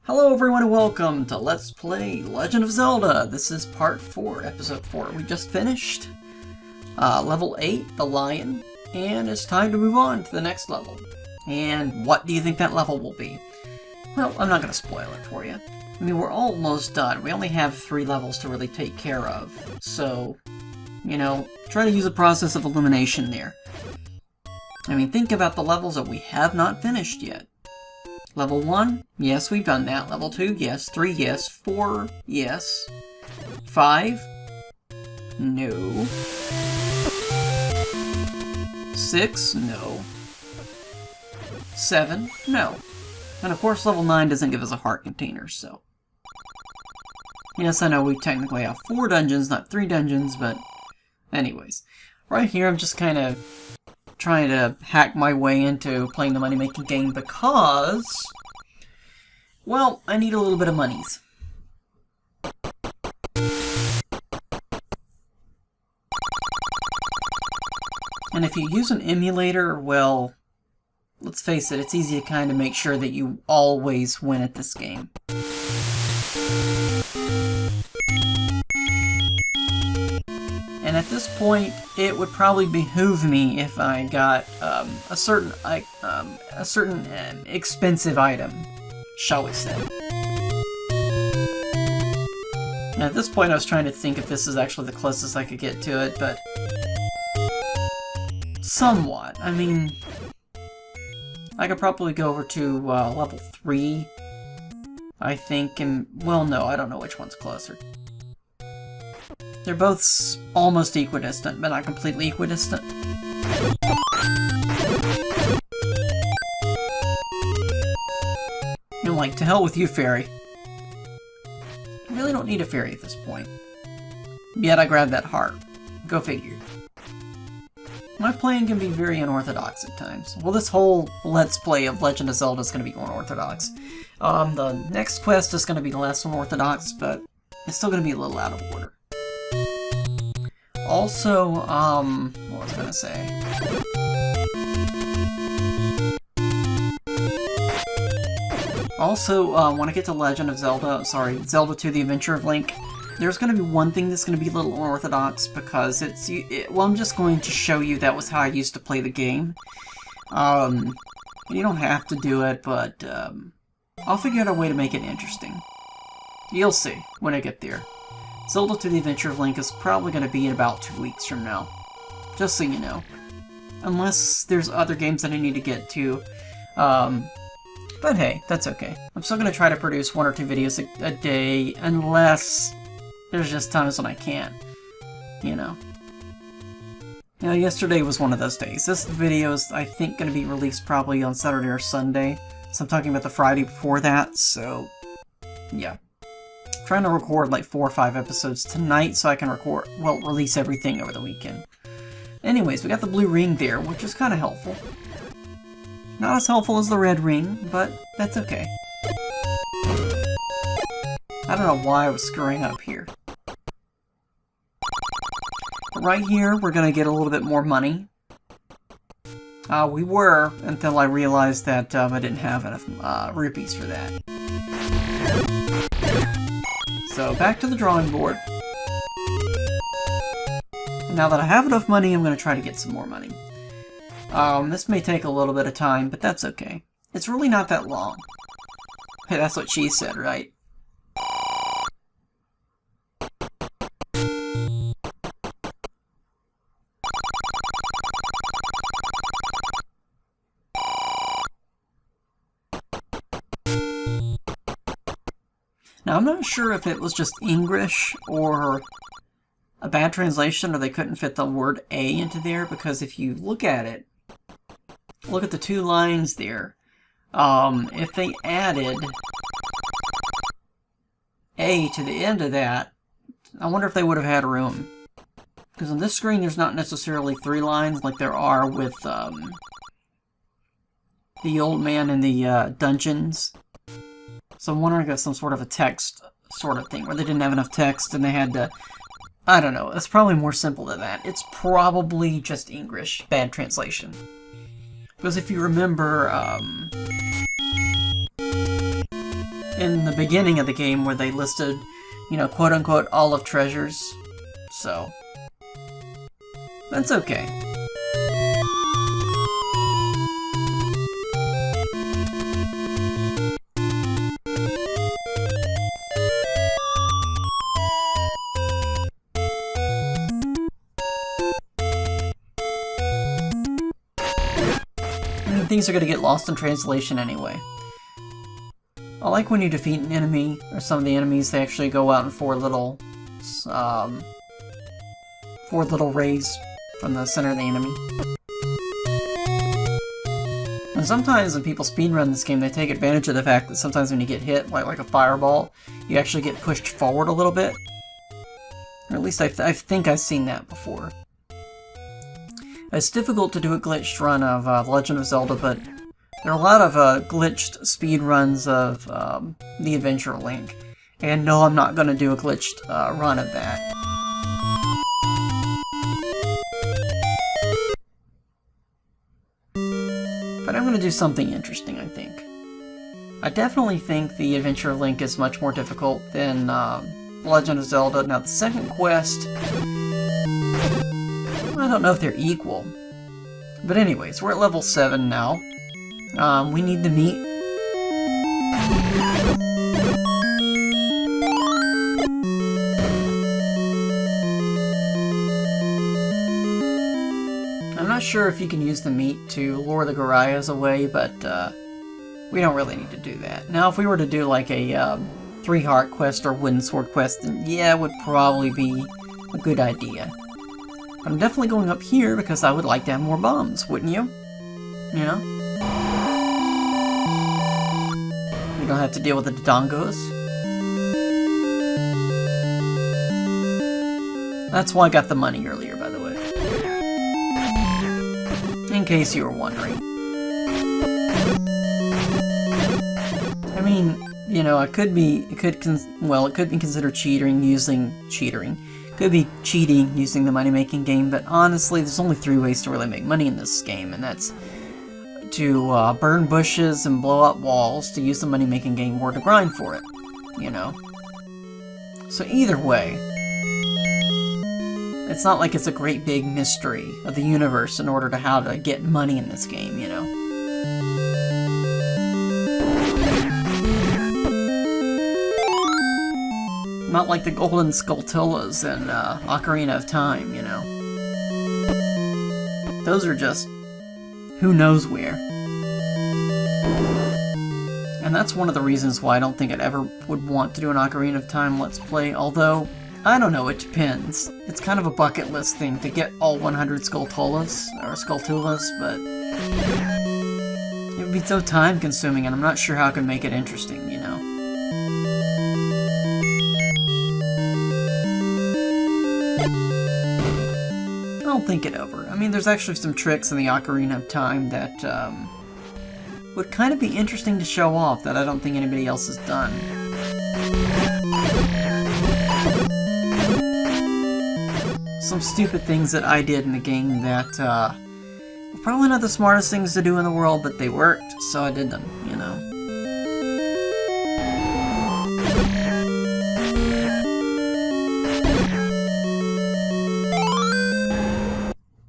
Hello everyone and welcome to Let's Play Legend of Zelda. This is part 4, episode 4. We just finished level 8, the lion, and it's time to move on to the next level. And what do you think that level will be? Well, I'm not going to spoil it for you. I mean, we're almost done. We only have 3 levels to really take care of. So, you know, try to use a process of elimination there. I mean, think about the levels that we have not finished yet. Level 1, yes, we've done that. Level 2, yes. 3, yes. 4, yes. 5, no. 6, no. 7, no. And of course, level 9 doesn't give us a heart container, so. Yes, I know we technically have 4 dungeons, not 3 dungeons, but anyways. Right here, I'm just kind of trying to hack my way into playing the money-making game because, well, I need a little bit of monies. And if you use an emulator, well, let's face it, it's easy to kind of make sure that you always win at this game. And at this point, it would probably behoove me if I got a certain expensive item, shall we say. And at this point, I was trying to think if this is actually the closest I could get to it, but somewhat. I mean, I could probably go over to level 3, I think, and, well, no, I don't know which one's closer. They're both almost equidistant, but not completely equidistant. You're like, to hell with you, fairy. I really don't need a fairy at this point. Yet I grabbed that heart. Go figure. My playing can be very unorthodox at times. Well, this whole Let's Play of Legend of Zelda is going to be unorthodox. The next quest is going to be less unorthodox, but it's still going to be a little out of order. Also, what was I gonna say? Also, when I get to Legend of Zelda, Zelda 2: The Adventure of Link, there's gonna be one thing that's gonna be a little unorthodox because well, I'm just going to show you that was how I used to play the game. You don't have to do it, but, I'll figure out a way to make it interesting. You'll see when I get there. Zelda 2: The Adventure of Link is probably going to be in about 2 weeks from now. Just so you know. Unless there's other games that I need to get to. But hey, that's okay. I'm still going to try to produce 1 or 2 videos a day, unless there's just times when I can't. You know. You know, yesterday was one of those days. This video is, I think, going to be released probably on Saturday or Sunday. So I'm talking about the Friday before that, so yeah. Trying to record like 4 or 5 episodes tonight so I can release everything over the weekend. Anyways, we got the blue ring there, which is kind of helpful. Not as helpful as the red ring, but that's okay. I don't know why I was screwing up here. But right here, we're going to get a little bit more money. We were, until I realized that I didn't have enough rupees for that. So, back to the drawing board. Now that I have enough money, I'm going to try to get some more money. This may take a little bit of time, but that's okay. It's really not that long. Hey, that's what she said, right? Now, I'm not sure if it was just English or a bad translation, or they couldn't fit the word A into there, because if you look at it, look at the 2 lines there, if they added A to the end of that, I wonder if they would have had room. Because on this screen, there's not necessarily 3 lines like there are with the old man in the dungeons. So I'm wondering if it's some sort of a text sort of thing, where they didn't have enough text and they had to, I don't know, it's probably more simple than that. It's probably just English, bad translation. Because if you remember, in the beginning of the game where they listed, you know, quote-unquote olive treasures. So, that's okay. I mean, things are going to get lost in translation anyway. I like when you defeat an enemy, or some of the enemies, they actually go out in four little rays from the center of the enemy. And sometimes when people speedrun this game, they take advantage of the fact that sometimes when you get hit, like a fireball, you actually get pushed forward a little bit. Or at least I think I've seen that before. It's difficult to do a glitched run of Legend of Zelda, but there are a lot of glitched speedruns of The Adventure of Link. And no, I'm not going to do a glitched run of that. But I'm going to do something interesting, I think. I definitely think The Adventure of Link is much more difficult than Legend of Zelda. Now, the second quest, I don't know if they're equal. But anyways, we're at level 7 now. We need the meat. I'm not sure if you can use the meat to lure the Gorias away, but we don't really need to do that. Now, if we were to do like a 3-heart quest or wooden sword quest, then yeah, it would probably be a good idea. But I'm definitely going up here because I would like to have more bombs, wouldn't you? You know? We don't have to deal with the Dodongos. That's why I got the money earlier, by the way. In case you were wondering. I mean, you know, it could be considered cheating using the money-making game, but honestly, there's only 3 ways to really make money in this game, and that's to burn bushes and blow up walls to use the money-making game, or to grind for it, you know? So either way, it's not like it's a great big mystery of the universe in order to how to get money in this game, you know? Not like the golden Skulltulas in Ocarina of Time, you know? Those are just who knows where. And that's one of the reasons why I don't think I'd ever would want to do an Ocarina of Time Let's Play, although, I don't know, it depends. It's kind of a bucket list thing to get all 100 Skulltulas, but it would be so time consuming, and I'm not sure how I can make it interesting, you know? I'll think it over. I mean, there's actually some tricks in the Ocarina of Time that would kind of be interesting to show off that I don't think anybody else has done. Some stupid things that I did in the game that were probably not the smartest things to do in the world, but they worked, so I did them, you know.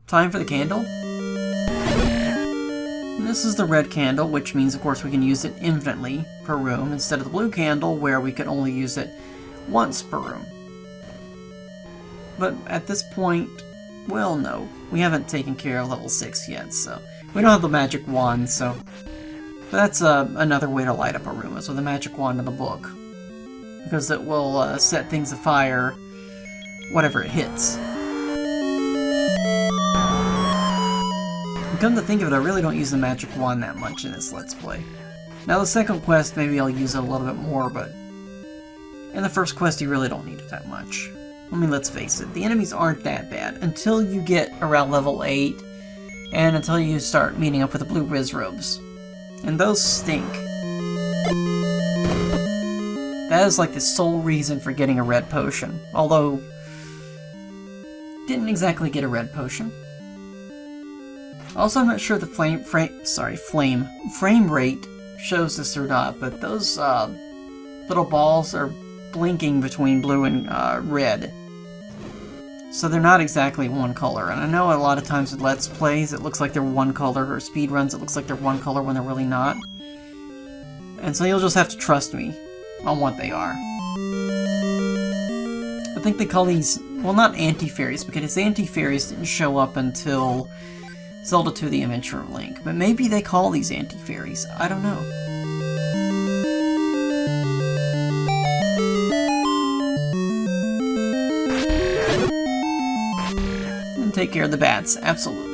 Time for the candle. And this is the red candle, which means, of course, we can use it infinitely per room, instead of the blue candle, where we could only use it once per room. But at this point, well, no. We haven't taken care of level 6 yet, so... We don't have the magic wand, so... But that's another way to light up a room, is with a magic wand in the book. Because it will set things afire whatever it hits. Come to think of it, I really don't use the magic wand that much in this Let's Play. Now the second quest, maybe I'll use it a little bit more, but... in the first quest, you really don't need it that much. I mean, let's face it, the enemies aren't that bad until you get around level 8, and until you start meeting up with the blue Rizrobes. And those stink. That is like the sole reason for getting a red potion. Although, didn't exactly get a red potion. Also, I'm not sure the frame rate shows this or not, but those little balls are blinking between blue and red. So they're not exactly one color. And I know a lot of times with Let's Plays, it looks like they're one color, or speedruns, it looks like they're one color when they're really not. And so you'll just have to trust me on what they are. I think they call these, well, not anti-fairies, because anti-fairies didn't show up until Zelda 2: The Adventure of Link. But maybe they call these anti-fairies. I don't know. And take care of the bats, absolutely.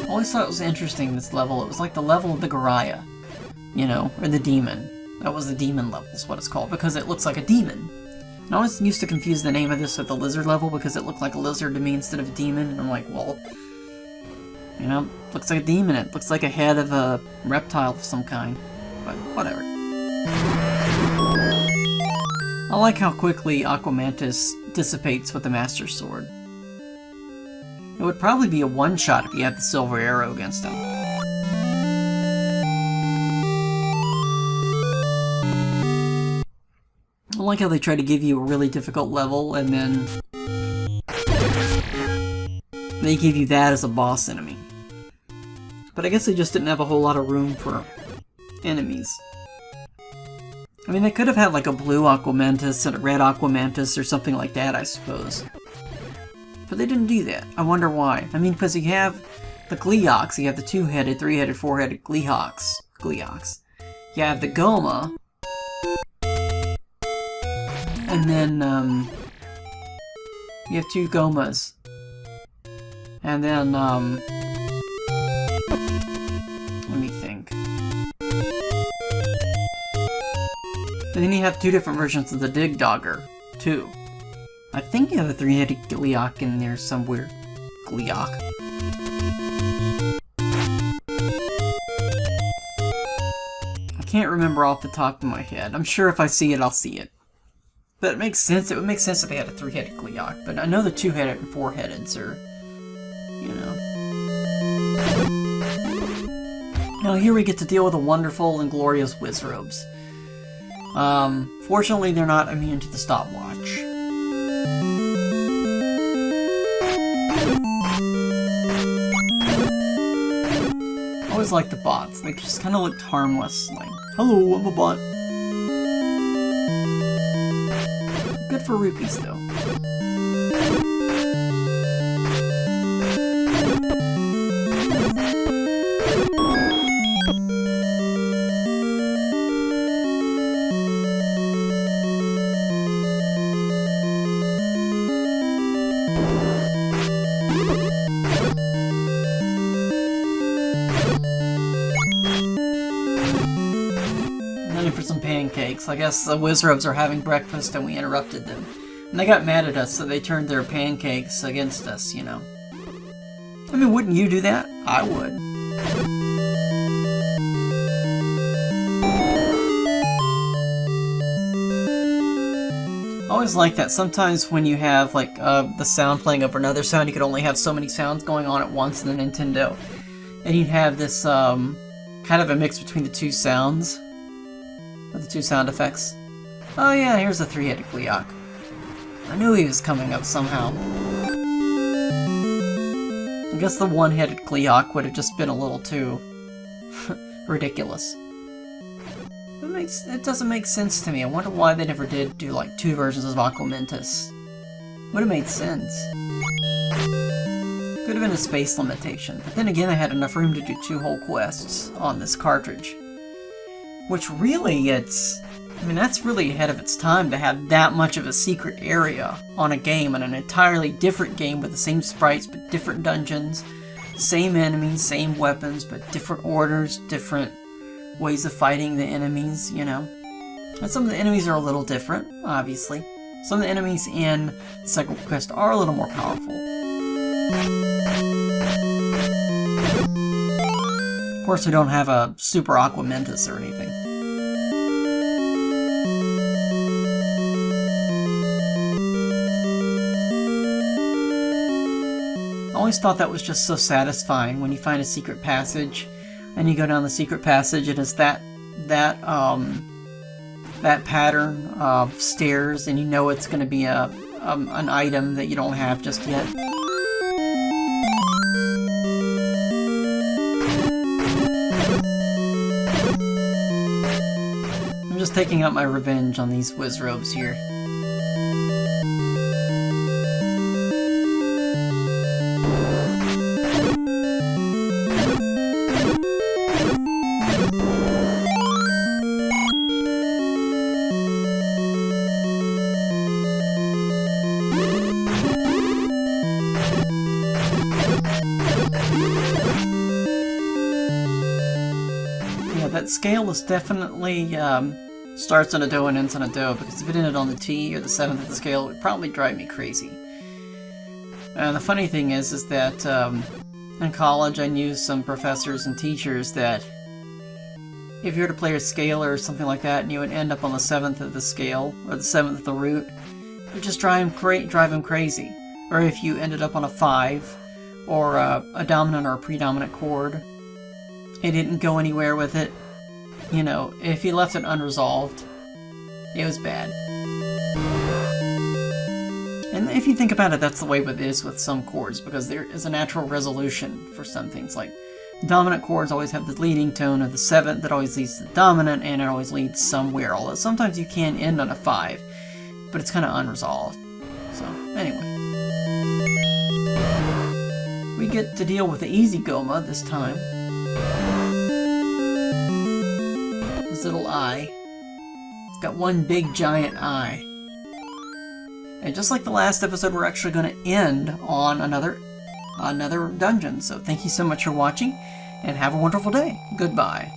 I always thought it was interesting, this level. It was like the level of the Goriah, you know, or the demon. That was the demon level, is what it's called, because it looks like a demon. And I always used to confuse the name of this with the lizard level, because it looked like a lizard to me instead of a demon, and I'm like, well, you know, looks like a demon. It looks like a head of a reptile of some kind. But whatever. I like how quickly Aquamantis dissipates with the Master Sword. It would probably be a one-shot if you had the silver arrow against him. I like how they try to give you a really difficult level, and then they give you that as a boss enemy. But I guess they just didn't have a whole lot of room for enemies. I mean, they could have had like a blue Aquamantis and a red Aquamantis or something like that, I suppose. But they didn't do that. I wonder why. I mean, because you have the Gleeoks, you have the two-headed, three-headed, four-headed Gleeoks. You have the Goma. And then, you have two Gomas. And then, let me think. And then you have two different versions of the Digdogger, too. I think you have a three-headed Gleeok in there somewhere. Gleeok. I can't remember off the top of my head. I'm sure if I see it, I'll see it. But it makes sense. It would make sense if they had a three-headed Gleeok. But I know the two-headed and four-headeds are, you know. Now here we get to deal with the wonderful and glorious Wizzrobes. Fortunately, they're not immune to the stopwatch. I always like the bots. They just kind of looked harmless. Like, hello, I'm a bot. Good for rupees, though. For some pancakes. I guess the Wizzrobes are having breakfast and we interrupted them. And they got mad at us, so they turned their pancakes against us, you know. I mean, wouldn't you do that? I would. I always like that. Sometimes when you have, like, the sound playing over another sound, you could only have so many sounds going on at once in the Nintendo. And you'd have this, kind of a mix between the two sounds. With the two sound effects. Oh yeah, here's a three-headed Gleeok. I knew he was coming up somehow. I guess the one-headed Gleeok would have just been a little too ridiculous. It doesn't make sense to me. I wonder why they never did do like two versions of Aquamantis. Would have made sense. Could have been a space limitation. But then again, I had enough room to do two whole quests on this cartridge. Which really, I mean, that's really ahead of its time to have that much of a secret area on a game, on an entirely different game with the same sprites but different dungeons, same enemies, same weapons, but different orders, different ways of fighting the enemies, you know. And some of the enemies are a little different, obviously. Some of the enemies in the second quest are a little more powerful. Of course, we don't have a Super Aquamantis or anything. always thought that was just so satisfying when you find a secret passage and you go down the secret passage and it's that pattern of stairs, and you know it's going to be an item that you don't have just yet. I'm just taking out my revenge on these Wizzrobes here. That scale is definitely starts on a do and ends on a do, because if it ended on the T or the 7th of the scale, it would probably drive me crazy. And the funny thing is that in college I knew some professors and teachers that if you were to play a scale or something like that and you would end up on the 7th of the scale or the 7th of the root, it would just drive him crazy. Or if you ended up on a 5 or a dominant or a predominant chord, it didn't go anywhere with it. You know, if you left it unresolved, it was bad. And if you think about it, that's the way it is with some chords, because there is a natural resolution for some things. Like, dominant chords always have the leading tone of the 7th that always leads to the dominant, and it always leads somewhere. Although sometimes you can end on a 5, but it's kind of unresolved. So, anyway. We get to deal with the easy Goma this time. Little eye. It's got one big giant eye. And just like the last episode, we're actually going to end on another dungeon. So thank you so much for watching, and have a wonderful day. Goodbye.